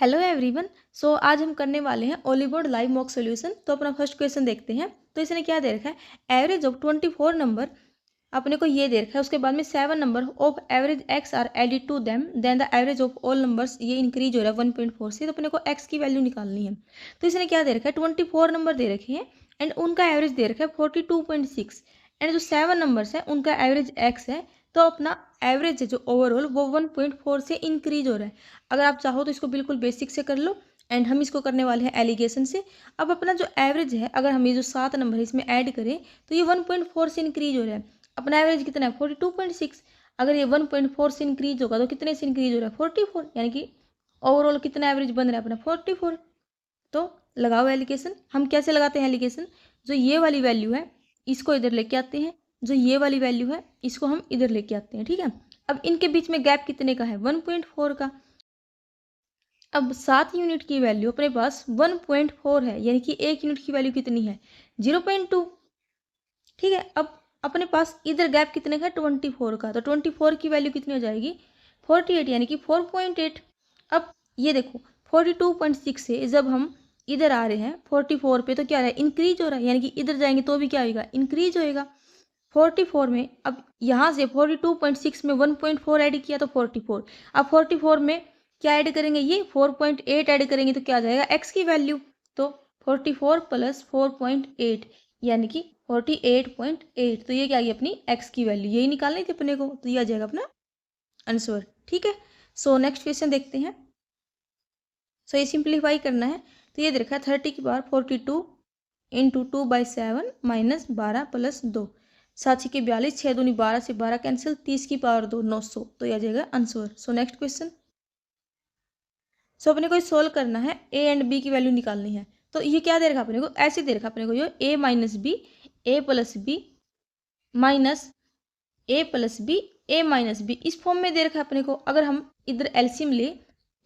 Hello everyone. सो आज हम करने वाले हैं ओलीबोर्ड लाइव मॉक सॉल्यूशन। तो अपना फर्स्ट क्वेश्चन देखते हैं। तो इसने क्या दे रखा है, एवरेज ऑफ 24 नंबर अपने को ये दे रखा है। उसके बाद में 7 number of average x are added to them then the average of all numbers ये इंक्रीज हो रहा है 1.4 से। तो अपने को एक्स की वैल्यू निकालनी है। तो इसने क्या दे रखा है, 24 नंबर दे रखे हैं एंड उनका एवरेज दे रखा है 42.6 एंड जो 7 नंबर्स है उनका एवरेज एक्स है। तो अपना एवरेज है जो ओवरऑल वो 1.4 से इंक्रीज हो रहा है। अगर आप चाहो तो इसको बिल्कुल बेसिक से कर लो एंड हम इसको करने वाले हैं एलिगेशन से। अब अपना जो एवरेज है, अगर हम ये जो 7 नंबर है इसमें ऐड करें तो ये 1.4 से इंक्रीज हो रहा है। अपना एवरेज कितना है 42.6। अगर ये 1.4 से इंक्रीज होगा तो कितने से इंक्रीज हो रहा है 44, यानी कि ओवरऑल कितना एवरेज बन रहा है अपना 44। तो लगाओ एलिगेशन। हम कैसे लगाते हैं एलिगेशन, जो ये वाली वैल्यू है इसको इधर लेके आते हैं, जो ये वाली वैल्यू है इसको हम इधर लेके आते हैं। ठीक है, अब इनके बीच में गैप कितने का है 1.4 का। अब 7 यूनिट की वैल्यू अपने पास 1.4 है, यानी कि 1 यूनिट की वैल्यू कितनी है 0.2। ठीक है, अब अपने पास इधर गैप कितने का 24 का, तो 24 की वैल्यू कितनी हो जाएगी 48, यानी कि 4.8। अब ये देखो 42.6 से जब हम इधर आ रहे हैं 44 पे तो क्या रहा है इंक्रीज हो रहा है, यानी कि इधर जाएंगे तो भी क्या होगा इंक्रीज होएगा 44 में। अब यहाँ से 42.6 में 1.4 ऐड किया तो 44। अब 44 में क्या ऐड करेंगे, ये 4.8 ऐड करेंगे तो क्या आ जाएगा एक्स की वैल्यू। तो 44 प्लस 4.8 यानी कि 48.8। तो ये क्या आ गई अपनी एक्स की वैल्यू, यही निकालनी थी अपने को, तो ये आ जाएगा अपना आंसर। ठीक है, सो नेक्स्ट क्वेश्चन देखते हैं। सो ये सिंप्लीफाई करना है। तो ये देखा 30 की पावर 42 इंटू 2/7 माइनस 12 प्लस 2, 7 के 42, 6 दूनी 12 से 12 कैंसिल, 30 की पावर 2 900। तो यह आ जाएगा answer. So next question. So अपने को सोल्व करना है, ए एंड बी की वैल्यू निकालनी है। तो ये क्या दे रखा अपने को, ऐसे दे रखा अपने को ये ए माइनस बी, ए प्लस बी माइनस ए प्लस बी, ए माइनस बी, इस फॉर्म में दे रखा है अपने को। अगर हम इधर एलसीएम ले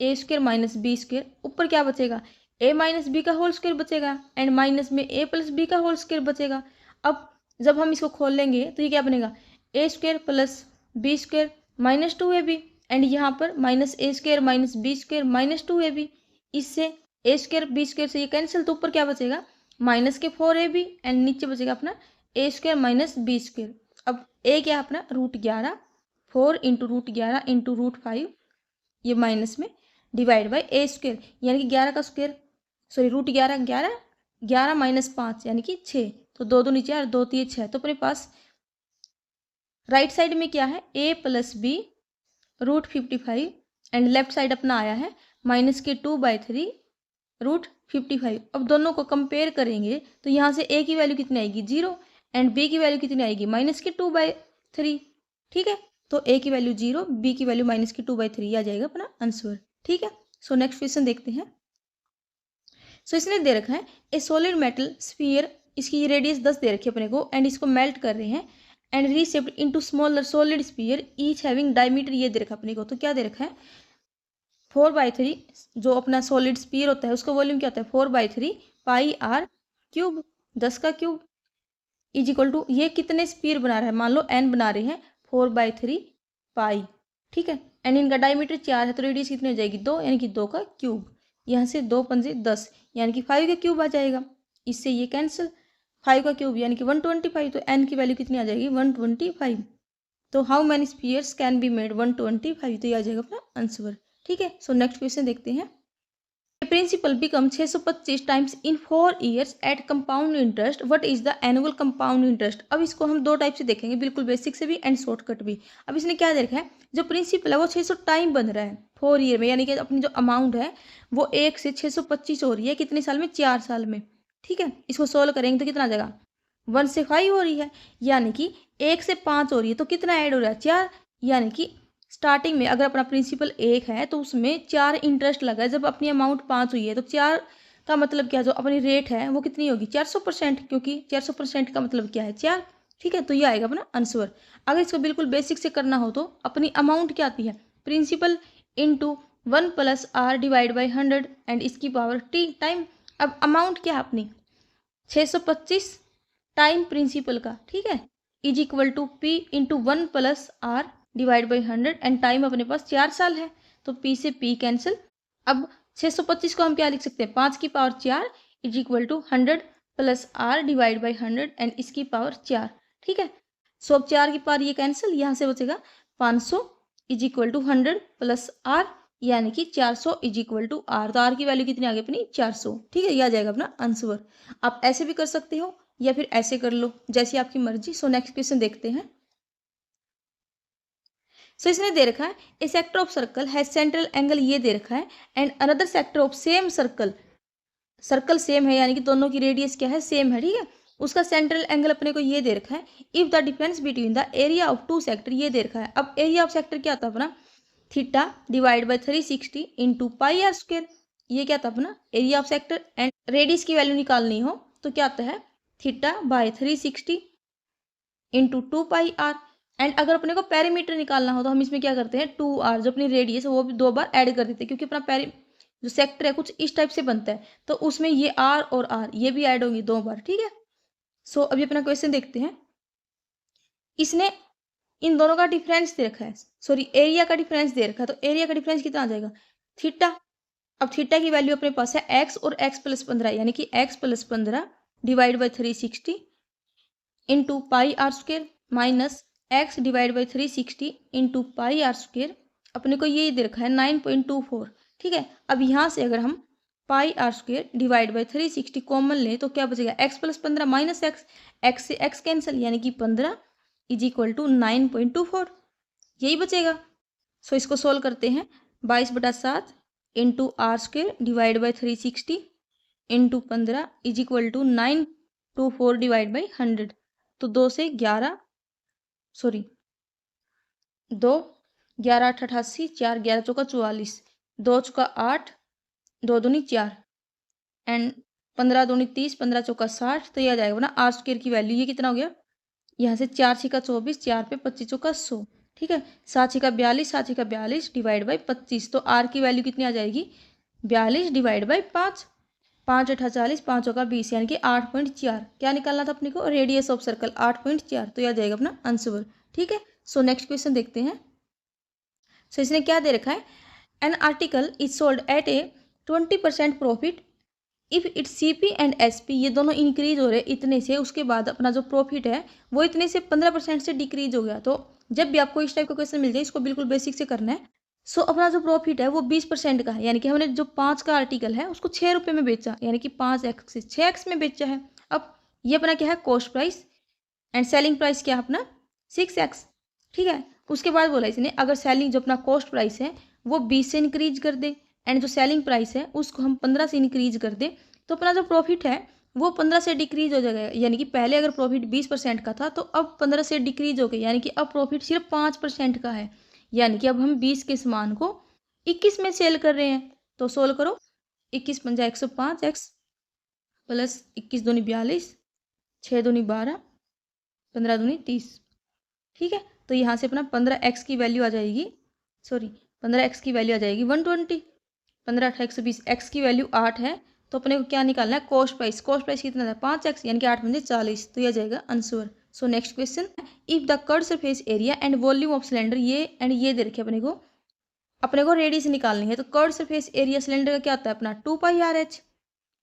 ए स्क्र माइनस बी स्क्र, ऊपर क्या बचेगा ए माइनस बी का होल स्क्र बचेगा एंड माइनस में ए प्लस बी का होल स्क्र बचेगा। अब जब हम इसको खोल लेंगे तो ये क्या बनेगा A square plus B square minus 2ab and यहाँ पर minus A square minus B square minus 2ab। इससे ए स्क्र बी स्क्र से ये कैंसिल, तो ऊपर क्या बचेगा माइनस के 4ab एंड नीचे बचेगा अपना ए स्क्र माइनस बी स्क्र। अब ए क्या है अपना √11, 4 इंटू √11 इंटू √5, ये माइनस में डिवाइड बाई ए स्क्र, यानी कि 11 का स्क्र, सॉरी √11 11, 11 माइनस 5 यानी कि 6। तो 2 2 नीचे और 2 3 6। तो अपने पास राइट साइड में क्या है A plus B √55 and left side अपना आया है माइनस के 2/3 √55। अब दोनों को कंपेयर करेंगे तो यहाँ से ए की वैल्यू कितनी आएगी 0 एंड बी की वैल्यू कितनी आएगी माइनस के 2/3। ठीक है, तो ए की वैल्यू 0, बी की वैल्यू माइनस के 2/3 आ जाएगा अपना आंसर। ठीक है, सो नेक्स्ट क्वेश्चन देखते हैं। सो इसने दे रखा है ए सॉलिड मेटल स्फीयर, इसकी रेडियस 10 दे रखी है अपने को एंड इसको मेल्ट कर रहे हैं and reshaped into smaller solid sphere each having diameter, ये दे रखा अपने को। तो क्या दे रखा है 4/3, जो अपना सॉलिड स्फीयर होता है उसका वॉल्यूम क्या होता है 4/3 पाई आर क्यूब, 10 का क्यूब इज इक्वल टू, ये कितने स्फीयर बना रहा है, मान लो n बना रहे हैं 4/3 पाई। ठीक है, एंड इनका डायमीटर 4 है तो रेडियस कितनी हो जाएगी 2, यानी कि 2 का क्यूब। यहाँ से 2 पंजे 10 यानी कि 5 का क्यूब आ जाएगा। इससे ये कैंसिल, 5 का क्यूब यानी कि 125, तो n की वैल्यू कितनी आ जाएगी 125। तो how many spheres can be made 125, तो ये आ जाएगा अपना आंसर। ठीक है, सो नेक्स्ट क्वेश्चन देखते हैं। Principal become 625 times in 4 years at compound interest, what is the annual compound interest. अब इसको हम दो टाइप से देखेंगे, बिल्कुल बेसिक से भी एंड शॉर्टकट भी। अब इसने क्या दे रखा है, जो प्रिंसिपल है वो 600 टाइम बन रहा है 4 ईयर में, यानी कि अपनी जो अमाउंट है वो 1 से 625 हो रही है, कितने साल में 4 साल में। ठीक है, इसको सोल्व करेंगे तो कितना आ जाएगा 1 से 5 हो रही है, यानी कि 1 से 5 हो रही है, तो कितना ऐड हो रहा है 4, यानी कि स्टार्टिंग में अगर अपना प्रिंसिपल 1 है तो उसमें 4 इंटरेस्ट लगा है। जब अपनी अमाउंट 5 हुई है तो 4 का मतलब क्या, जो अपनी रेट है वो कितनी होगी 400%, क्योंकि 400% का मतलब क्या है 4। ठीक है, तो ये आएगा अपना आंसर। अगर इसको बिल्कुल बेसिक से करना हो तो अपनी अमाउंट क्या आती है principal into 1 plus r divide by 100 and इसकी पावर टी टाइम। अब अमाउंट क्या है अपनी 625 टाइम प्रिंसिपल का, ठीक है, is equal to p into 1 plus r divide by 100 and time अपने पास 4 साल है, तो पी से पी कैंसिल, अब 625 को हम क्या लिख सकते हैं, 5 की power 4 is equal to 100 plus r divide by 100 and इसकी पावर 4। ठीक है, सो अब 4 की पावर ये कैंसिल, यहाँ से बचेगा 500 is equal to 100 plus r, यानी कि 400 इज इक्वल टू आर। तो आर की वैल्यू कितनी आ गई अपनी, 400। ठीक है, यह आ जाएगा अपना आंसर। आप ऐसे भी कर सकते हो या फिर ऐसे कर लो, जैसी आपकी मर्जी। सो नेक्स्ट क्वेश्चन देखते हैं। सो इसने दे रखा है a sector of circle has central angle, ये दे रखा है, and another sector of same circle, circle same है यानी कि दोनों की रेडियस क्या है, सेम है। ठीक है, उसका सेंट्रल एंगल अपने को ये दे रखा है। If the difference between the area of two sector, ये दे रखा है। अब एरिया ऑफ सेक्टर क्या था अपना, theta divide by 360 into pi r square. ये क्या था अपना area of sector, and radius की वैल्यू निकालनी हो तो क्या आता है, theta by 360 into 2 pi r. And अगर अपने को पेरीमीटर निकालना हो तो हम इसमें क्या करते हैं, 2r जो अपनी रेडियस है वो भी 2 बार ऐड कर देते हैं, क्योंकि अपना जो सेक्टर है कुछ इस टाइप से बनता है, तो उसमें ये r और r ये भी ऐड होंगी 2 बार। ठीक है, सो अभी अपना क्वेश्चन देखते हैं। इसने इन दोनों का डिफरेंस दे रखा है, सॉरी एरिया का डिफरेंस दे रखा है, तो एरिया का डिफरेंस कितना आ जाएगा, थीटा। अब थीटा की वैल्यू अपने पास है x और x प्लस 15, यानी कि x plus 15 divide by 360 into pi r square minus x divide by 360 into pi r square. अपने को ये दे रखा है 9.24। ठीक है, अब यहाँ से अगर हम pi r square divide by 360 common लें तो क्या बचेगा, x प्लस 15 माइनस x से x कैंसिल, यानी कि 15 इज इक्वल टू 9.24, यही बचेगा। सो इसको सोल्व करते हैं, 22/7 into r square divide by 360 into 15 is equal to 924 divide by 100। तो 2 से 11, सॉरी 2 11 8 88, 4 11 चौका 44, 2 चौका 8, 2 दूनी 4 एंड 15 दूनी 30, 15 चौका 60। तो यह आ जाएगा ना आर स्क्वेयर की वैल्यू, ये कितना हो गया, यहाँ से 4 छक्का 24, 4 पे 25 चौका 100। ठीक है, 7 छक्का 42, 7 छक्का 42 डिवाइड बाई 25। तो आर की वैल्यू कितनी आ जाएगी, 42 डिवाइड बाई 5, 5 8 40, 5 चौका 20, यानी कि 8.4। क्या निकालना था अपने को, रेडियस ऑफ सर्कल 8.4। तो यह आ जाएगा अपना आंसर। ठीक है, सो नेक्स्ट क्वेश्चन देखते हैं। सो इसने क्या दे रखा है, an article is sold at A 20% profit if it CP and SP, ये दोनों इंक्रीज हो रहे इतने से, उसके बाद अपना जो प्रॉफिट है वो इतने से 15% से डिक्रीज हो गया। तो जब भी आपको इस टाइप का क्वेश्चन मिल जाए, इसको बिल्कुल बेसिक से करना है। सो अपना जो प्रॉफिट है वो 20% का है, यानी कि हमने जो 5 का आर्टिकल है उसको 6 रुपये में बेचा, यानी कि 5x से 6x में बेचा है। अब ये अपना क्या है, cost price, and selling price क्या है अपना 6x। ठीक है, उसके बाद बोला इसने अगर सेलिंग जो अपना कॉस्ट प्राइस है वो 20 से इंक्रीज कर दे, एंड जो सेलिंग प्राइस है उसको हम 15 से इंक्रीज कर दे, तो अपना जो प्रॉफिट है वो 15 से डिक्रीज हो जाएगा। यानी कि पहले अगर प्रॉफिट 20% का था तो अब 15 से डिक्रीज हो गया, यानी कि अब प्रॉफिट सिर्फ 5% का है। यानी कि अब हम 20 के सामान को 21 में सेल कर रहे हैं। तो सोल्व करो, 21 पंजा 105, x प्लस 21 दूनी 42, 6 दूनी 12, 15 दूनी 30। ठीक है, तो यहाँ से अपना 15x की वैल्यू आ जाएगी, सॉरी 15x की वैल्यू आ जाएगी 120, 15 8 120, x की वैल्यू 8 है। तो अपने को क्या निकालना है, कॉस्ट प्राइस। कॉस्ट प्राइस कितना था 5x, यानी कि 8 पंजे 40। तो यह जाएगा answer. So next question, if the curve surface area and volume of cylinder, ये दे रखे अपने को रेडियस निकालनी है। तो कर्व सरफेस एरिया सिलेंडर का क्या आता है अपना 2 पाई आर एच,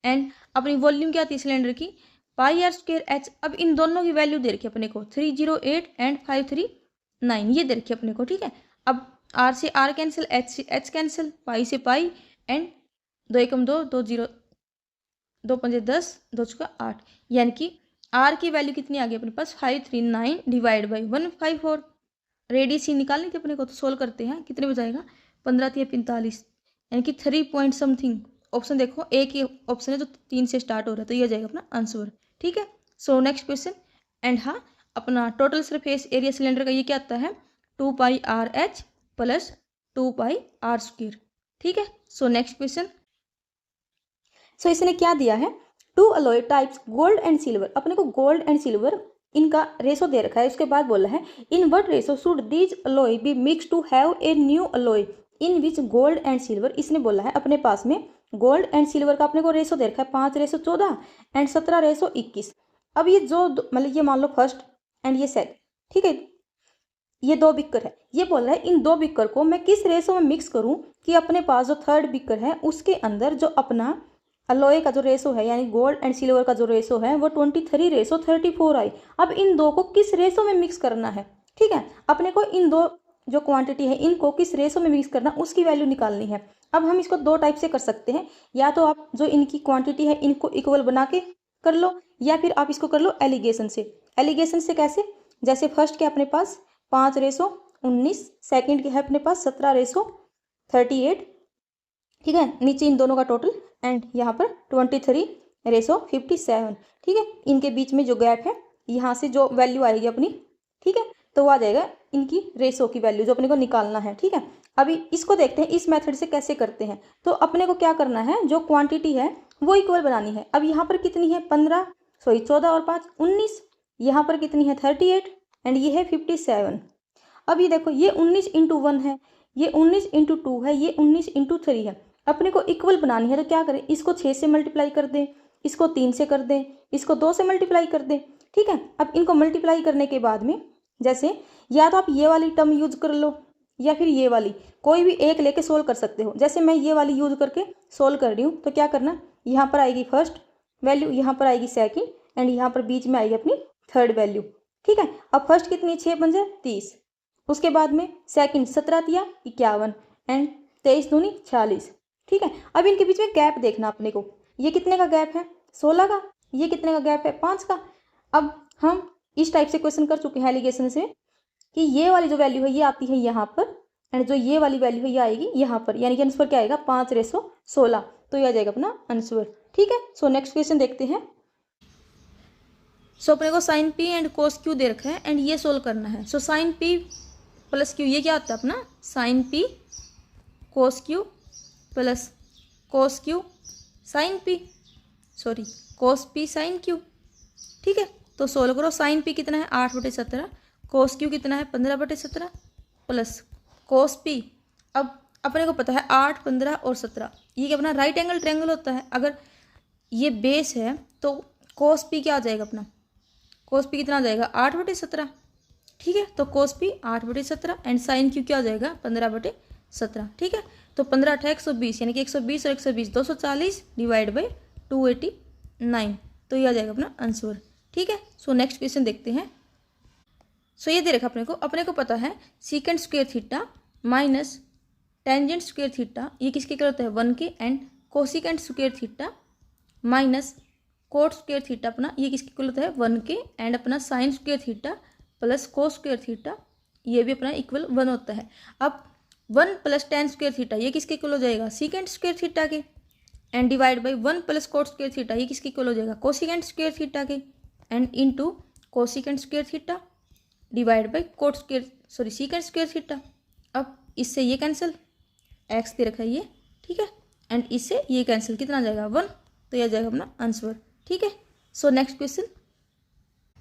एंड अपनी वॉल्यूम क्या आती है सिलेंडर की पाई आर स्क्वायर एच। अब इन दोनों की वैल्यू दे रखी है अपने को 308 एंड 539, ये दे रखी है अपने को। ठीक है, अब आर से आर कैंसिल, एच से एच कैंसिल, पाई से पाई, एंड 2 एकम 2, 2 0, 2 पंजे 10, 2 चौका 8, यानी कि आर की वैल्यू कितनी आ गई अपने पास 539 डिवाइड बाई 154। रेडियस ही निकालनी थी अपने को, तो सोल्व करते हैं, कितने बजाएगा 15 3 45, यानी कि 3 पॉइंट समथिंग। ऑप्शन देखो, एक ही ऑप्शन है जो 3 से स्टार्ट हो रहा है, तो ये जाएगा अपना आंसर। ठीक है, सो नेक्स्ट क्वेश्चन, एंड हाँ अपना टोटल सरफेस एरिया सिलेंडर का ये क्या आता है 2 pi r h plus 2 pi r square. ठीक है, सो नेक्स्ट क्वेश्चन। सो इसने क्या दिया है, 2 alloy types gold and silver. अपने को गोल्ड एंड सिल्वर इनका रेशो दे रखा है। उसके बाद बोला है in what ratio should these alloy be mix to have a new alloy in which gold and silver. इसने बोला है अपने पास में गोल्ड एंड सिल्वर का अपने को रेशो दे रखा है 5:14 एंड 17:21। अब ये जो मतलब ये मान लो फर्स्ट एंड ये सेकंड, ठीक है, ये 2 बीकर है, ये बोल रहा है इन 2 बीकर को मैं किस रेशो में मिक्स करूं कि अपने पास जो थर्ड बीकर है उसके अंदर जो अपना अलोए का जो रेशो है यानी गोल्ड एंड सिल्वर का जो रेशो है वो 23:34 आए। अब इन दो को किस रेशो में मिक्स करना है, ठीक है, अपने को इन दो जो क्वांटिटी है इनको किस रेशो में मिक्स करना उसकी वैल्यू निकालनी है। अब हम इसको 2 टाइप से कर सकते हैं, या तो आप जो इनकी क्वांटिटी है इनको इक्वल बना के कर लो, या फिर आप इसको कर लो एलिगेशन से। एलिगेशन से कैसे, जैसे फर्स्ट के अपने पास 5:19, सेकंड के है अपने पास 17:38, ठीक है, नीचे इन दोनों का टोटल एंड यहाँ पर 23:57, ठीक है, इनके बीच में जो गैप है यहाँ से जो वैल्यू आएगी अपनी, ठीक है, तो वो आ जाएगा इनकी रेशो की वैल्यू जो अपने को निकालना है, ठीक है। अभी इसको देखते हैं इस मेथड से कैसे करते हैं। तो अपने को क्या करना है, जो क्वांटिटी है वो इक्वल बनानी है। अब यहाँ पर कितनी है 14 और 5 19, यहाँ पर कितनी है 38 एंड ये है 57। अब ये देखो ये 19 × 1 है, ये 19 × 2 है, ये 19 × 3 है। अपने को इक्वल बनानी है तो क्या करें, इसको 6 से मल्टीप्लाई कर दें, इसको 3 से कर दें, इसको 2 से मल्टीप्लाई कर दें, ठीक है। अब इनको मल्टीप्लाई करने के बाद में जैसे या तो आप ये वाली टर्म यूज कर लो या फिर ये वाली, कोई भी एक लेके सोल्व कर सकते हो। जैसे मैं ये वाली यूज करके सोल्व कर रही हूँ तो क्या करना, यहाँ पर आएगी फर्स्ट वैल्यू, यहाँ पर आएगी सेकंड एंड यहाँ पर बीच में आएगी अपनी थर्ड वैल्यू, ठीक है। अब फर्स्ट कितनी 6 × 30, उसके बाद में सेकंड 17 × 51 एंड 23 × 2 = 46, ठीक है। अब इनके बीच में गैप देखना अपने को, ये कितने का गैप है 16 का, ये कितने का गैप है 5 का। अब हम इस टाइप से क्वेश्चन कर चुके हैं एलिगेशन से कि ये वाली जो वैल्यू है ये आती है यहाँ पर एंड जो ये वाली वैल्यू है ये आएगी यहाँ पर, यानी कि आंसर क्या आएगा 5:16, तो ये आ जाएगा अपना आंसर, ठीक है। सो नेक्स्ट क्वेश्चन देखते हैं। सो अपने को sine P and cos Q दे रखा है एंड ये सोल्व करना है। So sine P plus Q ये क्या होता है अपना sine P cos Q plus cos Q sine P, sorry cos P sine Q, ठीक है। तो सोल्व करो, साइन पी कितना है 8/17, कोस क्यू कितना है 15/17 प्लस कोस पी। अब अपने को पता है 8, 15 और 17 ये क्या अपना राइट एंगल ट्रायंगल होता है। अगर ये बेस है तो कोस पी क्या आ जाएगा अपना, कोस पी कितना आ जाएगा 8/17, ठीक है। तो कोस पी 8/17 एंड साइन क्यू क्या आ जाएगा 15/17, ठीक है। तो 15 × 120 यानी कि 120 और 120 240 डिवाइड बाई 289, तो ये आ जाएगा अपना आंसर, ठीक है। सो नेक्स्ट क्वेश्चन देखते हैं। सो ये दे रखा अपने को पता है secant square theta minus tangent square theta ये किसके इक्वल होता है 1 के and cosecant square theta minus cot square theta अपना ये किसके इक्वल होता है 1 के एंड अपना sine square theta plus cos square theta ये भी अपना इक्वल 1 होता है। अब 1 + tan स्क्वायर थीटा ये किसके इक्वल हो जाएगा सीकेंट स्क्वायर थीटा के and divide by 1 + coat square theta ये किसके इक्वल हो जाएगा कोसिकेंट स्क्वायर थीटा के and into cosecant square theta divide by coat square sorry secant square theta. अब इससे ये कैंसिल, एक्स दे रखा है ये, ठीक है, एंड इससे ये कैंसिल कितना आ जाएगा 1, तो यह जाएगा अपना आंसर, ठीक है। सो नेक्स्ट क्वेश्चन।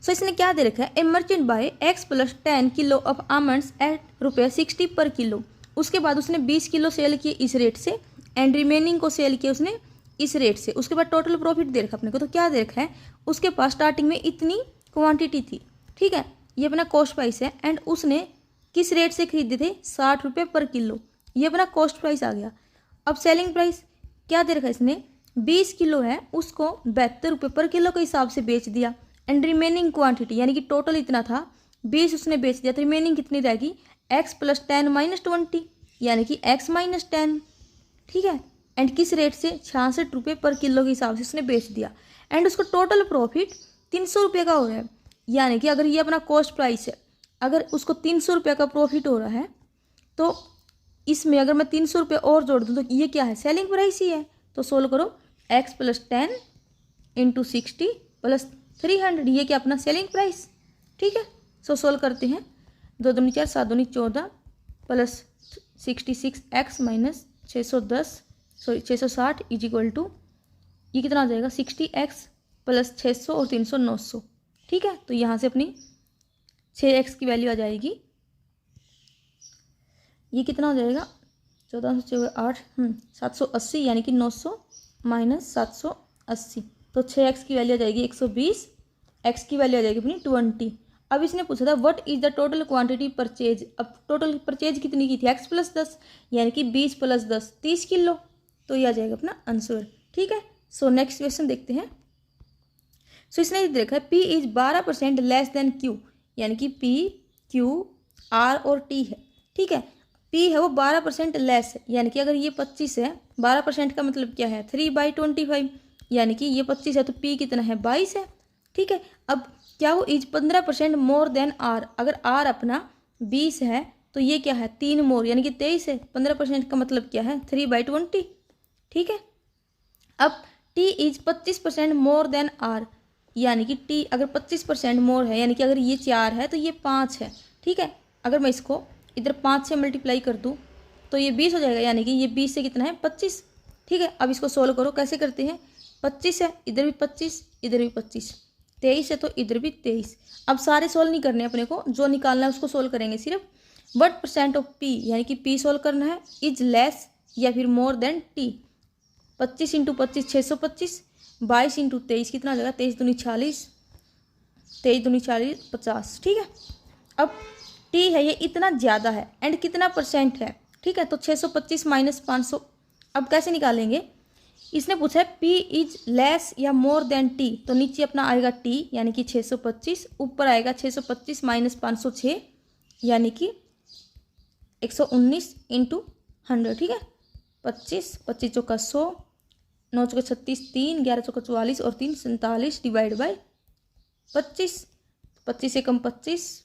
सो इसने क्या दे रखा है a merchant buy x + 10 kilo of almonds at ₹60 पर किलो। उसके बाद उसने 20 किलो सेल किए इस रेट से एंड रिमेनिंग को सेल किया उसने इस रेट से। उसके बाद टोटल प्रॉफिट दे रखा अपने को, तो क्या दे रखा है उसके पास स्टार्टिंग में इतनी क्वांटिटी थी, ठीक है, ये अपना कॉस्ट प्राइस है एंड उसने किस रेट से खरीदे थे 60 रुपये पर किलो, ये अपना कॉस्ट प्राइस आ गया। अब सेलिंग प्राइस क्या दे रखा है इसने 20 किलो है उसको 72 रुपये पर किलो के हिसाब से बेच दिया एंड रिमेनिंग क्वांटिटी यानी कि टोटल इतना था 20 उसने बेच दिया तो रिमेनिंग कितनी रहेगी x + 10 - 20 यानी कि x - 10, ठीक है, एंड किस रेट से 66 रुपये पर किलो के हिसाब से उसने बेच दिया एंड उसको टोटल प्रॉफिट 300 रुपये का हो रहा है। यानी कि अगर ये अपना कॉस्ट प्राइस है, अगर उसको 300 रुपये का प्रॉफिट हो रहा है तो इसमें अगर मैं 300 रुपये और जोड़ दूँ तो ये क्या है सेलिंग प्राइस ही है। तो सोल्व करो x + 10 × 60 + 300 ये क्या अपना सेलिंग प्राइस, ठीक है। सो सोल्व करते हैं 2 दूनी 4 7 दूनी 14 plus 66x minus 660 is equal to ये कितना आ जाएगा 60x + 600 और 300 900, ठीक है। तो यहाँ से अपनी 6x की वैल्यू आ जाएगी, ये कितना हो जाएगा 14 780 यानी कि 900 - 780, तो 6x की वैल्यू आ जाएगी 120, x की वैल्यू आ जाएगी अपनी 20 अब इसने पूछा था what is the total quantity purchase. अब टोटल परचेज कितनी की थी, x + 10 यानी कि 20 + 10 30 किलो। तो ये आ जाएगा अपना आंसर। ठीक है, सो नेक्स्ट क्वेश्चन देखते हैं। सो इसने देखा है P is 12% less than Q, यानी कि P, Q, R और T है। ठीक है, P है वो 12% लेस है, यानी कि अगर ये 25 है, 12% का मतलब क्या है 3/25, यानी कि ये 25 है तो P कितना है 22 है। ठीक है, अब क्या वो इज 15% मोर देन R, अगर R अपना 20 है तो ये क्या है 3 मोर यानी कि 23 है। 15% का मतलब क्या है 3/20। ठीक है, अब T is 25% more than R, यानी कि T अगर 25% मोर है, यानी कि अगर ये 4 है तो ये 5 है। ठीक है, अगर मैं इसको इधर 5 से मल्टीप्लाई कर दूँ तो ये 20 हो जाएगा, यानी कि ये 20 से कितना है 25। ठीक है, अब इसको सोल्व करो, कैसे करते हैं, 25 है इधर भी 25, इधर भी 25, 23 है तो इधर भी 23। अब सारे सोल्व नहीं करने अपने को, जो निकालना है उसको सोल्व करेंगे सिर्फ। व्हाट % ऑफ P, यानी कि P सोल्व करना है, इज लेस या फिर मोर देन T। 25 × 25 625, 22 × 23 कितना हो जाएगा 23 दूनी 40, 23 दूनी 40 50। ठीक है, अब T है ये इतना ज़्यादा है एंड कितना % है। ठीक है, तो 625 - 500। अब कैसे निकालेंगे, इसने पूछा है P इज लेस या मोर देन T, तो नीचे अपना आएगा T यानी कि 625, ऊपर आएगा 625 - 506 यानी कि 119 × 100। ठीक है, 25, 25 चौका 100, 9 चौका 36, 3, 11 चौका 44 और 3 47 डिवाइड बाई 25। 25 से कम 25,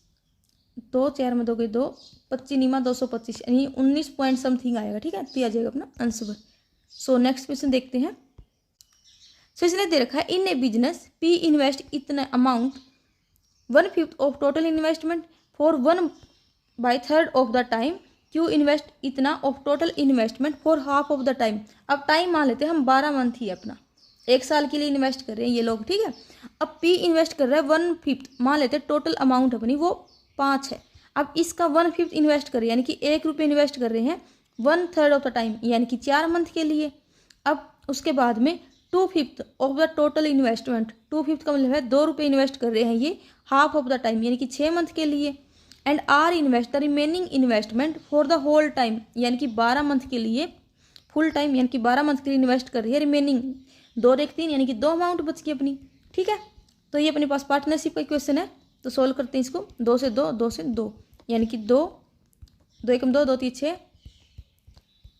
2 4 में 2 गए 2, 25 निमा 225 यानी 19 पॉइंट समथिंग आएगा। ठीक है, तो आ जाएगा अपना आंसर। सो नेक्स्ट क्वेश्चन देखते हैं। सो इसने दे रखा है in a business P invest इतना amount 1/5 of total investment for 1/3 of the time, Q invest इतना of total investment for half of the time. अब टाइम मान लेते हैं हम 12 मंथ ही अपना, 1 साल के लिए इन्वेस्ट कर रहे हैं ये लोग। ठीक है, अब P इन्वेस्ट कर रहा है 1/5, मान लेते हैं टोटल अमाउंट अपनी वो 5 है। अब इसका 1/5 इन्वेस्ट कर रहे हैं, यानी कि 1 रुपये इन्वेस्ट कर रहे हैं 1/3 ऑफ द टाइम, यानी कि 4 मंथ के लिए। अब उसके बाद में 2/5 ऑफ द टोटल इन्वेस्टमेंट, 2/5 का मतलब है 2 रुपये इन्वेस्ट कर रहे हैं ये हाफ ऑफ द टाइम, यानी कि 6 मंथ के लिए। And r invest the remaining investment for the whole time, यानी कि 12 मंथ के लिए फुल टाइम, यानी कि 12 मंथ के लिए इन्वेस्ट कर रही है। रिमेनिंग 2 और 1 3, यानी कि 2 अमाउंट बच गई अपनी। ठीक है, तो ये अपने पास पार्टनरशिप का क्वेश्चन है, तो सोल्व करते हैं इसको। 2 से 2, 2 से 2, यानी कि 2, 2 1 2, 2 3 6,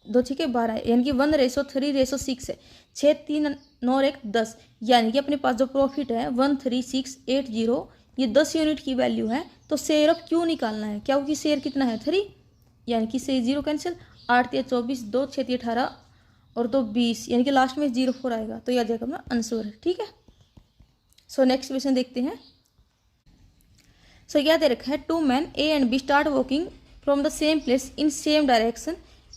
2 6 12, यानी कि 1:3:6 है। 6 3 9 1 10, यानी कि अपने पास जो प्रॉफिट है 13680, ये 10 यूनिट की वैल्यू है। तो शेयर ऑफ क्यू निकालना है, क्या होगी शेयर कितना है 3, यानी कि से 0 कैंसिल, 8 3 24, 2 6 3 18 और 2 20, यानी कि लास्ट में 04 आएगा, तो यह आ जाएगा अपना आंसर। ठीक है, सो नेक्स्ट क्वेश्चन देखते हैं। सो क्या दे रखा है 2 men A and B start walking from the same place in same direction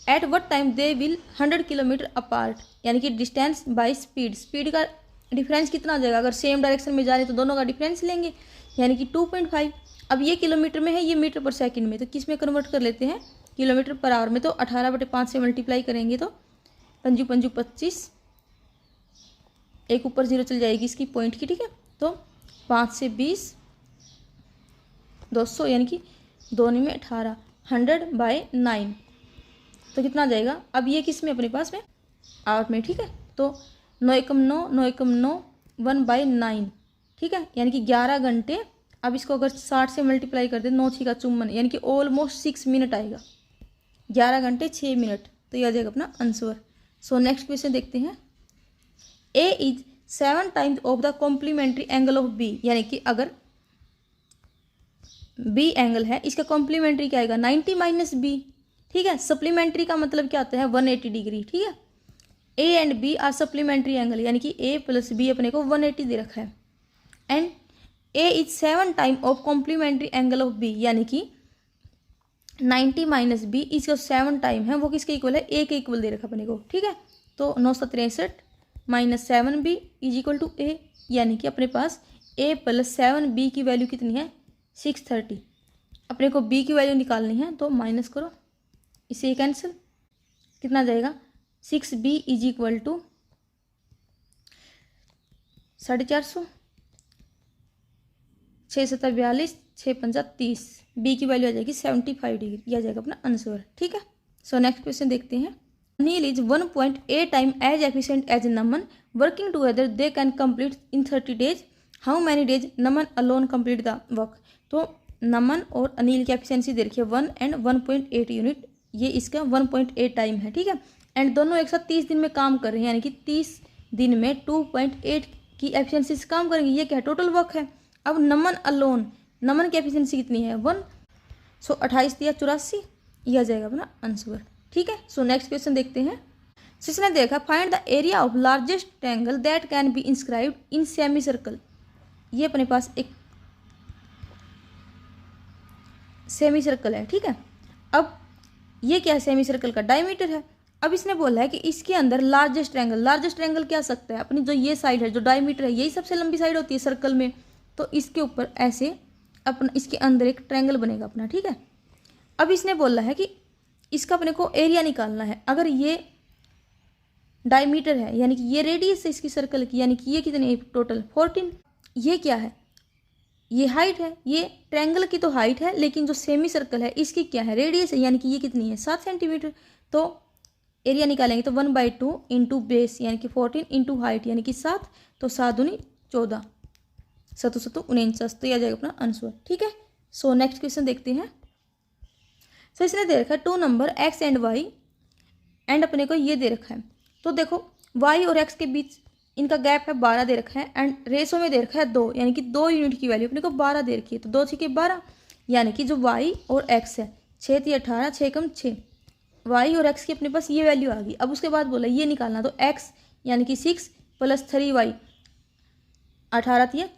at what time they will 100 kilometre apart, यानी कि डिस्टेंस बाई स्पीड, स्पीड का डिफरेंस कितना आ जाएगा, अगर सेम डायरेक्शन में जा रहे हैं तो दोनों का डिफरेंस लेंगे, यानी कि 2.5। अब ये किलोमीटर में है, ये मीटर पर सेकंड में, तो किस में कन्वर्ट कर लेते हैं किलोमीटर पर आवर में, तो 18/5 से मल्टीप्लाई करेंगे तो 5 5 25, एक ऊपर 0 चल जाएगी इसकी पॉइंट की। ठीक है, तो 5 से 20 200, यानी कि 2 में 18, 100/9, तो कितना आ जाएगा। अब ये किस में अपने पास में आवर में। ठीक है, तो 9 एकम 9, 9 एकम 9, 1/9। ठीक है, यानी कि 11 घंटे। अब इसको अगर 60 से मल्टीप्लाई कर दे, 9 6 का 54, यानी कि ऑलमोस्ट 6 मिनट आएगा, 11 घंटे 6 मिनट, तो ये आ जाएगा अपना आंसर। सो नेक्स्ट क्वेश्चन देखते हैं। A is 7 times of the complementary angle of B, यानी कि अगर बी एंगल है इसका कॉम्प्लीमेंट्री क्या आएगा 90 - बी। ठीक है, सप्लीमेंट्री का मतलब क्या होता है 180 डिग्री। ठीक है, A and B are supplementary angle, यानी कि ए प्लस बी अपने को 180 दे रखा है। And A is 7 time of complementary angle of B, यानी कि 90 - बी इसका 7 टाइम है, वो किसके इक्वल है ए के इक्वल दे रखा अपने को। ठीक है, तो 963 - 7b इज इक्वल टू ए, यानी कि अपने पास a + 7b की वैल्यू कितनी है 630। अपने को b की वैल्यू निकालनी है, तो माइनस करो, इसे कैंसिल, कितना जाएगा 6b इज इक्वल टू 450, 6 7 42, 6 पंजा 30, बी की वैल्यू आ जाएगी 75 डिग्री, यह आ जाएगा अपना आंसर। ठीक है। सो नेक्स्ट क्वेश्चन देखते हैं। Anil is 1.8 time as efficient as Naman, working together they can complete in 30 days, how many days Naman alone complete the work. तो नमन और अनिल की एफिशिएंसी दे रखी है 1 एंड 1.8 यूनिट, ये इसका 1.8 टाइम है। ठीक है। एंड दोनों एक साथ 30 दिन में काम कर रहे हैं, यानी कि 30 दिन में 2.8 की एफिशिएंसी से काम करेंगे, ये क्या टोटल वर्क है। अब नमन अलोन, नमन की एफिशिएंसी कितनी है 1, सो 28 दिया 84, यह आ जाएगा अपना आंसर। ठीक है। सो नेक्स्ट क्वेश्चन देखते हैं। सो इसने देखा find the area of largest triangle that can be inscribed in semi circle. ये अपने पास एक सेमी सर्कल है। ठीक है। अब ये क्या है, सेमी सर्कल का डायमीटर है। अब इसने बोला है कि इसके अंदर लार्जेस्ट ट्रायंगल क्या आ सकता है, अपनी जो ये साइड है, जो डायमीटर है, यही सबसे लंबी साइड होती है सर्कल में, तो इसके ऊपर ऐसे अपना इसके अंदर एक ट्रायंगल बनेगा अपना। ठीक है। अब इसने बोला है कि इसका अपने को एरिया निकालना है। अगर ये डायमीटर है यानी कि ये रेडियस है इसकी सर्कल की, यानी कि ये कितनी टोटल 14, ये क्या है, ये हाइट है, ये ट्रायंगल की तो हाइट है, लेकिन जो सेमी सर्कल है इसकी क्या है, रेडियस है, यानी कि ये कितनी है 7 सेंटीमीटर। तो एरिया निकालेंगे तो 1/2 इंटू बेस यानी कि 14 इंटू हाइट यानी कि 7, तो 7 दूनी 14, 7 7 49, तो यह आ जाएगा अपना आंसर। ठीक है। सो नेक्स्ट क्वेश्चन देखते हैं। सो इसने दे रखा है 2 number x and y, and अपने को ये दे रखा है। तो देखो y और x के बीच इनका गैप है 12 दे रखा है, एंड रेशो में दे रखा है 2, यानी कि 2 यूनिट की वैल्यू अपने को 12 दे रखी है, तो 2 6 के 12, यानी कि जो y और x है 6 3 18, 6 कम 6, y और x की अपने पास ये वैल्यू आ गई। अब उसके बाद बोला ये निकालना, तो x यानी कि 6 प्लस 3y 18 3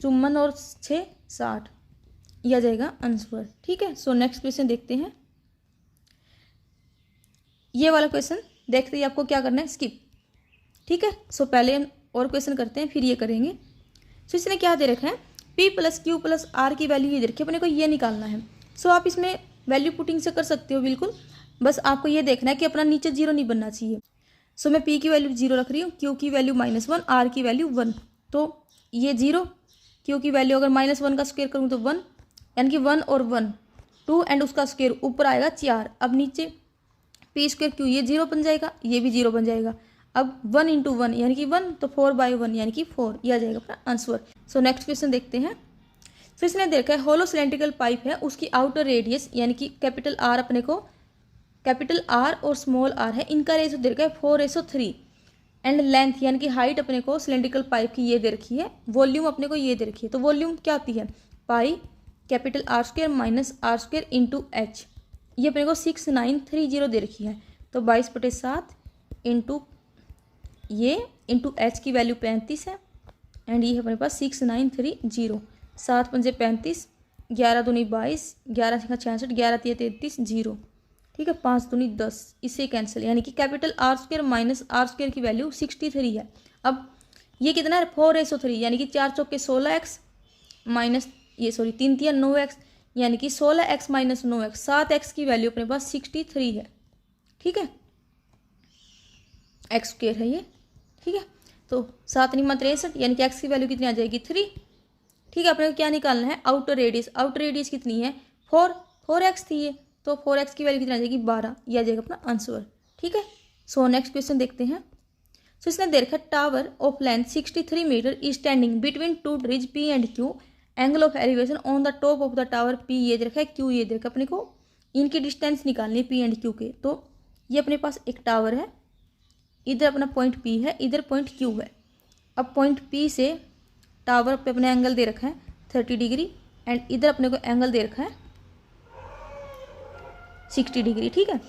54 और 6 60, यह आ जाएगा आंसर। ठीक है। सो नेक्स्ट क्वेश्चन देखते हैं। ये वाला क्वेश्चन देखते ही आपको क्या करना है, स्किप। ठीक है। सो पहले और क्वेश्चन करते हैं फिर ये करेंगे। सो इसने क्या दे रखा है, p plus q plus r की वैल्यू ये दे रखी है, अपने को ये निकालना है। सो आप इसमें वैल्यू पुटिंग से कर सकते हो बिल्कुल, बस आपको ये देखना है कि अपना नीचे 0 नहीं बनना चाहिए। सो मैं p की वैल्यू 0 रख रही हूँ, q की वैल्यू -1, r की वैल्यू 1, तो ये 0, q की वैल्यू अगर -1 का स्क्वायर करूँ तो 1, यानी कि 1 और 1 2, एंड उसका स्क्वायर ऊपर आएगा 4। अब नीचे p स्क्वायर q, ये 0 बन जाएगा, ये भी 0 बन जाएगा। अब 1 इंटू 1 यानी कि 1, तो 4/1 यानी कि 4, यह आ जाएगा अपना आंसर। सो नेक्स्ट क्वेश्चन देखते हैं। तो इसने देखा है होलो सिलेंड्रिकल पाइप है, उसकी आउटर रेडियस यानी कि कैपिटल R, अपने को कैपिटल R और स्मॉल r है, इनका रेशो दे रखा है 4:3, एंड लेंथ यानी कि हाइट अपने को सिलेंड्रिकल पाइप की ये दे रखी है, वॉल्यूम अपने को ये दे रखी है। तो वॉल्यूम क्या होती है, pi capital R square minus R square into H, ये अपने को 6930 दे रखी है। तो 22/7 इंटू ये इंटू एच की वैल्यू 35 है, एंड ये है अपने पास 6930, 7 पंजे 35, 11 दूनी 22, 11 छक्का 66, 11 तिया 33, 0। ठीक है। 5 दूनी 10, इससे कैंसिल, यानी कि capital R square minus R square की वैल्यू 63 है। अब ये कितना है 4:3, यानी कि 4 चौके 16x माइनस ये 3 तिया 9x, यानी कि 16x माइनस 9x, 7x की वैल्यू अपने पास 63 है। ठीक है। x स्क्वायर है ये। ठीक है। तो 7 9 63, यानी कि x की वैल्यू कितनी आ जाएगी 3। ठीक है। अपने को क्या निकालना है, आउटर रेडियस। आउटर रेडियस कितनी है 4x थी ये, तो 4x की वैल्यू कितनी आ जाएगी 12, यह आ जाएगा अपना आंसर। ठीक है। सो नेक्स्ट क्वेश्चन देखते हैं। सो इसने दे रखा tower of length 63 metre is standing between 2 trees P and Q, angle of elevation on the top of the tower P ये दे रखा है, Q ये दे रखा है, अपने को इनकी डिस्टेंस निकालनी है P एंड Q के। तो ये अपने पास एक टावर है, इधर अपना पॉइंट P है, इधर पॉइंट Q है। अब पॉइंट P से टावर पे अपने एंगल दे रखा है 30 डिग्री, एंड इधर अपने को एंगल दे रखा है 60 डिग्री। ठीक है।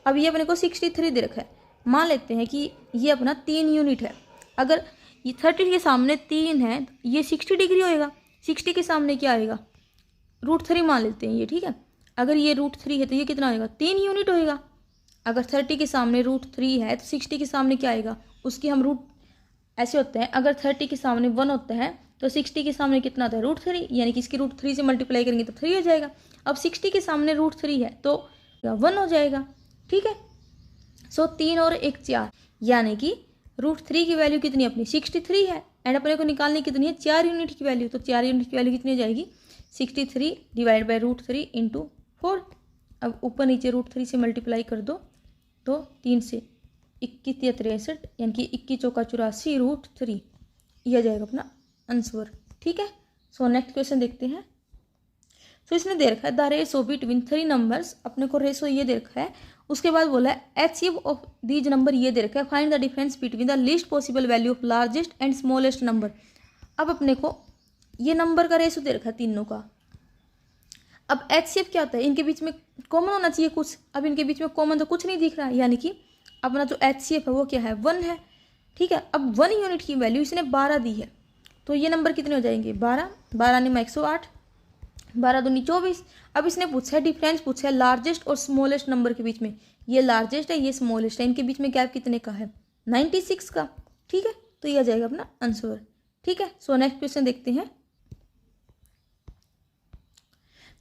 अब ये अपने को 63 दे रखा है। मान लेते हैं कि ये अपना 3 यूनिट है, अगर ये 30 के सामने 3 है तो ये 60 डिग्री होएगा, 60 के सामने क्या आएगा √3 मान लेते हैं ये। ठीक है। अगर ये √3 है तो ये कितना होएगा 3 यूनिट होएगा। अगर 30 के सामने √3 है तो 60 के सामने क्या आएगा, उसकी हम रूट ऐसे होते हैं, अगर 30 के सामने 1 होता है तो 60 के सामने कितना होता है √3, यानी कि इसकी √3 से मल्टीप्लाई करेंगे तो 3 हो जाएगा। अब 60 के सामने √3 है तो 1 हो जाएगा। ठीक है। सो 3 और 1 4, यानी कि √3 की वैल्यू कितनी अपनी 63 है, एंड अपने को निकालनी कितनी है 4 यूनिट की वैल्यू, तो 4 यूनिट की वैल्यू कितनी हो जाएगी 63 डिवाइड बाई √3 इंटू 4। अब ऊपर नीचे √3 से मल्टीप्लाई कर दो तो 3 से 21 या 63, यानी कि 21 चौका 84 √3, यह जाएगा अपना आंसर। ठीक है। सो नेक्स्ट क्वेश्चन देखते हैं। सो इसने दे रखा है द रेशो बिटवीन 3 नंबर्स, अपने को रेशो ये दे रखा है। उसके बाद बोला है एचसीएफ ऑफ दीज नंबर, ये दे रखा है find the difference between the least possible value of largest and smallest number. अब अपने को ये नंबर का रेशो दे रखा है तीनों का। अब एचसीएफ क्या होता है, इनके बीच में कॉमन होना चाहिए कुछ। अब इनके बीच में कॉमन तो कुछ नहीं दिख रहा है, यानी कि अपना जो एचसीएफ है वो क्या है, 1 है। ठीक है। अब 1 यूनिट की वैल्यू इसने 12 दी है, तो ये नंबर कितने हो जाएंगे, 12, 12 ने 108, 12 दूनी 24। अब इसने पूछा है डिफरेंस, पूछा है लार्जेस्ट और स्मॉलेस्ट नंबर के बीच में। ये लार्जेस्ट है, ये स्मॉलेस्ट है, इनके बीच में गैप कितने का है, 96 का। ठीक है। तो ये आ जाएगा अपना आंसर। ठीक है। सो नेक्स्ट क्वेश्चन देखते हैं।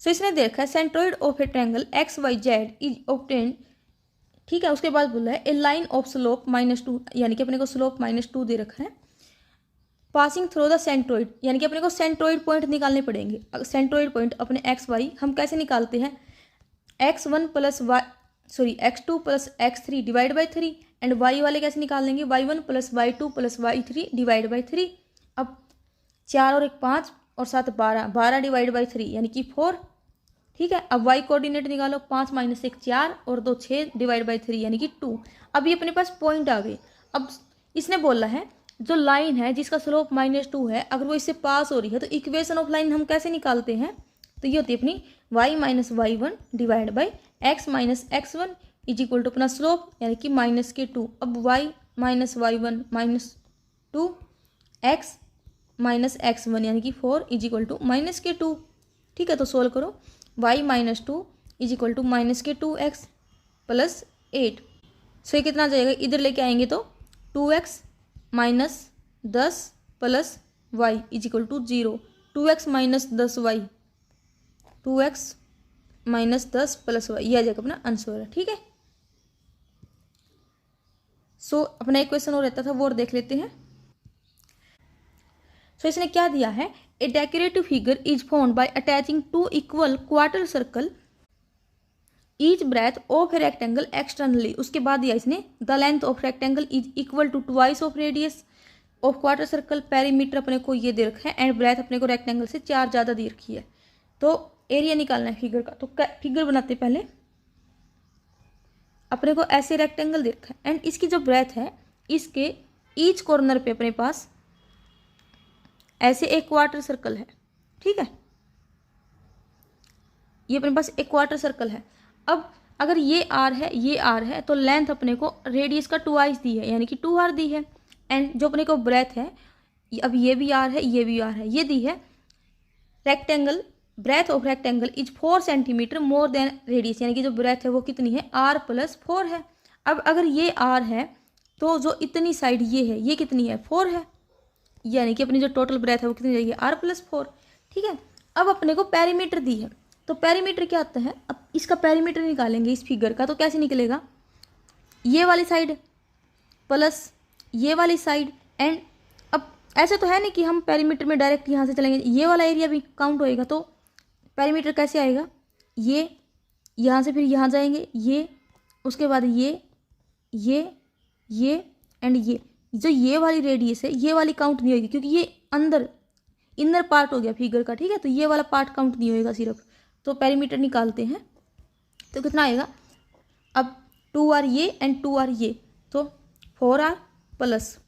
सो इसने देखा है centroid of A triangle XYZ is obtained. ठीक है। उसके बाद बोला है ए लाइन ऑफ स्लोप -2, यानी कि अपने को स्लोप -2 दे रखा है, पासिंग थ्रू द सेंट्रोइड, यानी कि अपने को सेंट्रोइड पॉइंट निकालने पड़ेंगे। सेंट्रोइड पॉइंट अपने XY हम कैसे निकालते हैं, x1 plus x2 plus x3 divide by 3, and y वाले कैसे निकाल लेंगे, y1 plus y2 plus y3 divide by 3। अब 4 और 1 5 और 7 12, 12 डिवाइड बाई 3 यानी कि 4। ठीक है। अब y कोऑर्डिनेट निकालो, 5 - 1 4 और 2 6 डिवाइड बाई 3 यानी कि 2। अब ये अपने पास पॉइंट आ गए। अब इसने बोला है जो लाइन है जिसका स्लोप -2 है, अगर वो इससे पास हो रही है तो इक्वेशन ऑफ लाइन हम कैसे निकालते हैं, तो ये होती है अपनी y - y1 divide by x - x1 is equal to अपना स्लोप यानी कि -2। अब y - y1 -2 x - x1 यानी कि 4 इज इक्वल टू -2। ठीक है। तो सोल्व करो, y - 2 is equal to -2x plus 8। So ये कितना जाएगा, इधर लेके आएंगे तो 2x - 10 plus y is equal to 0। 2x - 10y, 2x - 10 plus y, यह आ जाएगा अपना आंसर है। ठीक है। सो अपना एक क्वेश्चन और रहता था, वो और देख लेते हैं। सो इसने क्या दिया है, a decorative figure is found by attaching 2 equal quarter circle each breadth of a rectangle externally. उसके बाद दिया इसने the length of rectangle is equal to twice of radius of quarter circle. Perimeter अपने को ये दे रखा है एंड ब्रेथ अपने को रेक्टेंगल से 4 ज़्यादा दे रखी है। तो एरिया निकालना है फिगर का, तो फिगर बनाते पहले अपने को ऐसे रेक्टेंगल दे रखा है एंड इसकी जो ब्रेथ है इसके ईच कॉर्नर पे अपने पास ऐसे एक क्वार्टर सर्कल है। ठीक है। ये अपने पास एक क्वार्टर सर्कल है। अब अगर ये आर है, ये आर है, तो लेंथ अपने को रेडियस का 2 दी है यानी कि 2r दी है। एंड जो अपने को ब्रेथ है, अब ये भी आर है, ये भी आर है, ये दी है। Rectangle breadth of rectangle is 4 centimetre more than radius, यानी कि जो ब्रेथ है वो कितनी है, r + 4 है। अब अगर ये r है तो जो इतनी साइड ये है, ये कितनी है, 4 है, यानी कि अपनी जो टोटल ब्रेथ है वो कितनी रहेगी, r + 4। ठीक है। अब अपने को पेरीमीटर दी है, तो पेरीमीटर क्या आता है, अब इसका पेरीमीटर निकालेंगे इस फिगर का, तो कैसे निकलेगा, ये वाली साइड प्लस ये वाली साइड। एंड अब ऐसे तो है नहीं कि हम पेरीमीटर में डायरेक्ट यहाँ से चलेंगे, ये वाला एरिया भी काउंट होएगा। तो पेरीमीटर कैसे आएगा, ये यहाँ से फिर यहाँ जाएंगे, ये उसके बाद ये एंड ये जो ये वाली रेडियस है ये वाली काउंट नहीं होगी क्योंकि ये अंदर इनर पार्ट हो गया फिगर का। ठीक है। तो ये वाला पार्ट काउंट नहीं होएगा सिर्फ। तो पेरीमीटर निकालते हैं तो कितना आएगा, अब 2r ये एंड 2r ये, तो 4r प्लस,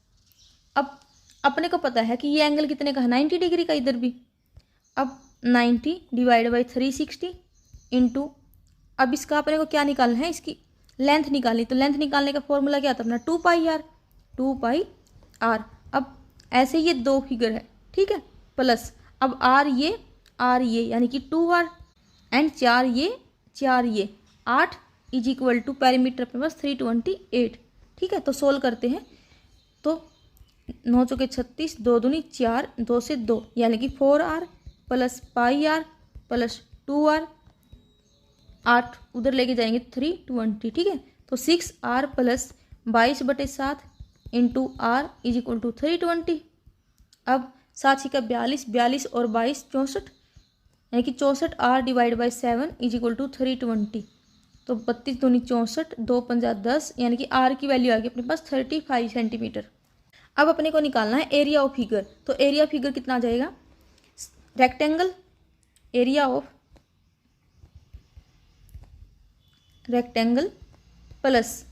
अब अपने को पता है कि ये एंगल कितने का है, 90 डिग्री का इधर भी। अब 90 डिवाइड बाई 360 इंटू, अब इसका अपने को क्या निकालना है, इसकी लेंथ निकालनी। तो लेंथ निकालने का फॉर्मूला क्या था अपना, 2πr। अब ऐसे ये दो फिगर है। ठीक है। प्लस अब r ये यानी कि 2r एंड 4 ये 8 इज इक्वल टू पेरीमीटर पे बस 328। ठीक है। तो सोल्व करते हैं तो 9 चौके 36, 2 दूनी 4, 2 से 2 यानी कि 4r plus πr plus 2r, 8 उधर लेके जाएंगे 320। ठीक है। तो 6r plus 22/7 into r is equal to 320। अब 7 का 42, 42 और 22 64, यानी कि 64R divide by 7 is equal to 320। तो 32 दूनी 64, 2 पंजा 10, यानी कि आर की वैल्यू आ गई अपने पास 35 सेंटीमीटर। अब अपने को निकालना है एरिया ऑफ फिगर। तो एरिया ऑफ फिगर कितना आ जाएगा, rectangle, area of rectangle plus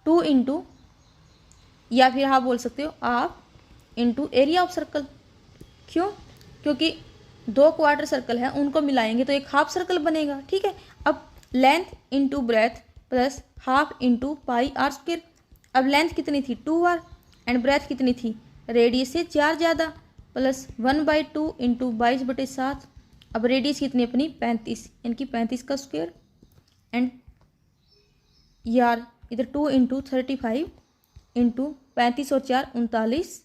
2 into, या फिर आप बोल सकते हो आप इंटू एरिया ऑफ सर्कल। क्यों, क्योंकि 2 क्वार्टर सर्कल है उनको मिलाएंगे तो एक हाफ सर्कल बनेगा। ठीक है, अब length into breadth plus half into pi r square. अब लेंथ कितनी थी 2R एंड ब्रेथ कितनी थी, रेडियस से 4 ज़्यादा, प्लस 1/2 इंटू 22/7। अब रेडियस कितनी अपनी 35, यानी कि 35 का स्क्वायर एंड यार इधर 2 इंटू 35 इंटू 35 और 4 39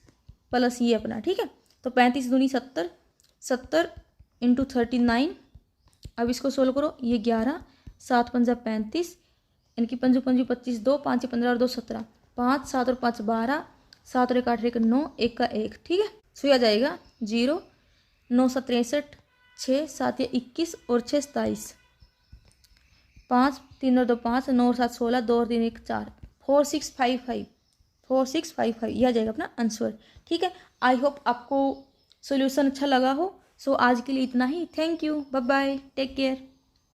प्लस ये अपना। ठीक है, तो 35 दूनी 70, 70 इंटू 39। अब इसको सोल्व करो, ये 11, 7 पंजा 35, इनकी पंजू पंजू 25, 2 5 15 और 2 17, 5 7 और 5 12, 7 और 1 8 1 9, 1 का 1। ठीक है, सो यह आ जाएगा 0, 9 7 63, 6 7 21 और 6 27, 5 3 और 2 5, 9 और 7 16, 2 और 3 1 4, 4655, 4655 यह आ जाएगा अपना आंसर। ठीक है, आई होप आपको सॉल्यूशन अच्छा लगा हो। सो आज के लिए इतना ही। Thank you, bye bye, take care.